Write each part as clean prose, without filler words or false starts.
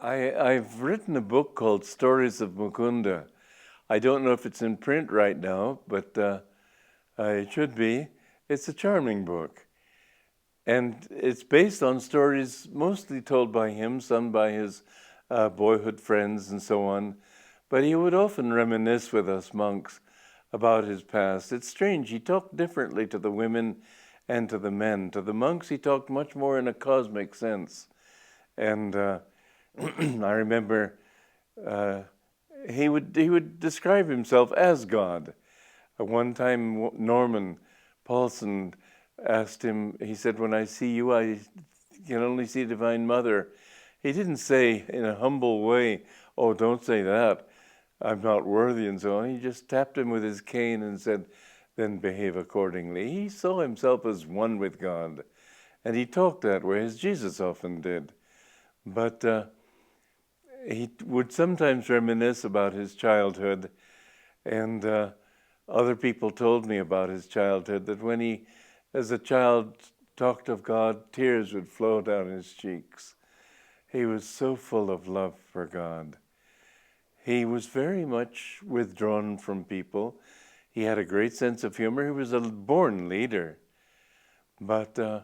I've written a book called Stories of Mukunda. I don't know if it's in print right now, but it should be. It's a charming book. And it's based on stories mostly told by him, some by his boyhood friends and so on. But he would often reminisce with us monks about his past. It's strange, he talked differently to the women and to the men. To the monks, he talked much more in a cosmic sense. And I remember he would describe himself as God. One time, Norman Paulson asked him, he said, "When I see you, I can only see Divine Mother." He didn't say in a humble way, "Oh, don't say that, I'm not worthy," and so on. He just tapped him with his cane and said, "Then behave accordingly." He saw himself as one with God, and he talked that way, as Jesus often did. But he would sometimes reminisce about his childhood, and other people told me about his childhood, that when he, as a child, talked of God, tears would flow down his cheeks. He was so full of love for God. He was very much withdrawn from people. He had a great sense of humor. He was a born leader. But there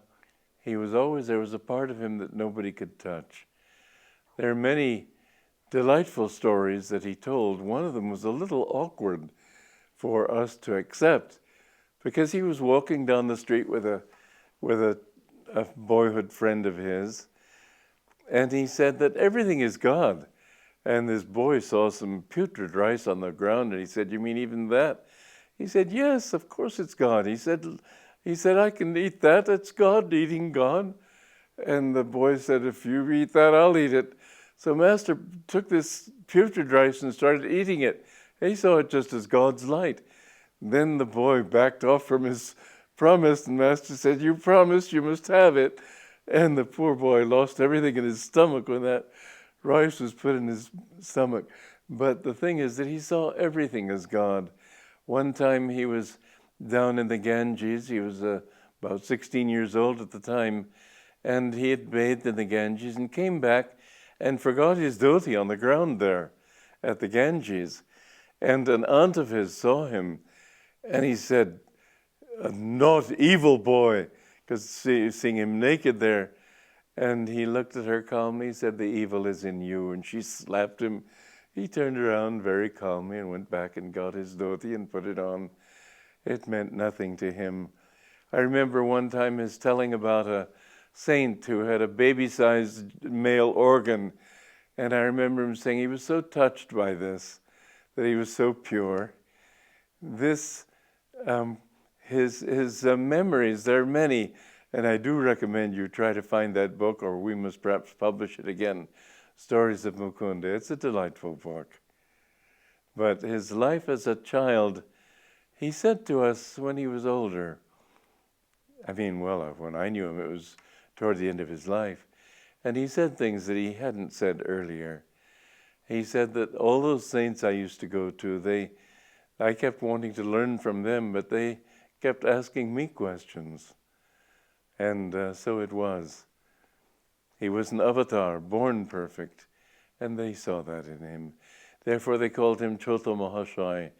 was a part of him that nobody could touch. There are many delightful stories that he told. One of them was a little awkward for us to accept, because he was walking down the street with a boyhood friend of his, and he said that everything is God. And this boy saw some putrid rice on the ground, and he said, "You mean even that?" He said, "Yes, of course it's God." He said, "I can eat that. It's God eating God." And the boy said, "If you eat that, I'll eat it." So Master took this putrid rice and started eating it. He saw it just as God's light. Then the boy backed off from his promise, and Master said, "You promised, you must have it." And the poor boy lost everything in his stomach when that rice was put in his stomach. But the thing is that he saw everything as God. One time he was down in the Ganges. He was about 16 years old at the time, and he had bathed in the Ganges and came back and forgot his dhoti on the ground there at the Ganges. And an aunt of his saw him, and he said, "A not evil boy," because seeing him naked there. And he looked at her calmly, said, "The evil is in you." And she slapped him. He turned around very calmly and went back and got his dhoti and put it on. It meant nothing to him. I remember one time his telling about a saint who had a baby-sized male organ. And I remember him saying he was so touched by this, that he was so pure. His memories, there are many, and I do recommend you try to find that book, or we must perhaps publish it again, Stories of Mukunda. It's a delightful book. But his life as a child, he said to us when he was older, when I knew him, it was toward the end of his life, and he said things that he hadn't said earlier. He said that all those saints I used to go to, I kept wanting to learn from them, but they kept asking me questions. And so it was. He was an avatar, born perfect, and they saw that in him. Therefore they called him Chota Mahashai.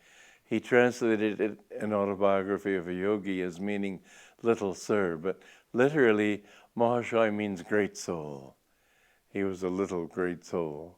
He translated it, an autobiography of a yogi, as meaning little sir, but literally Mahashai means great soul. He was a little great soul.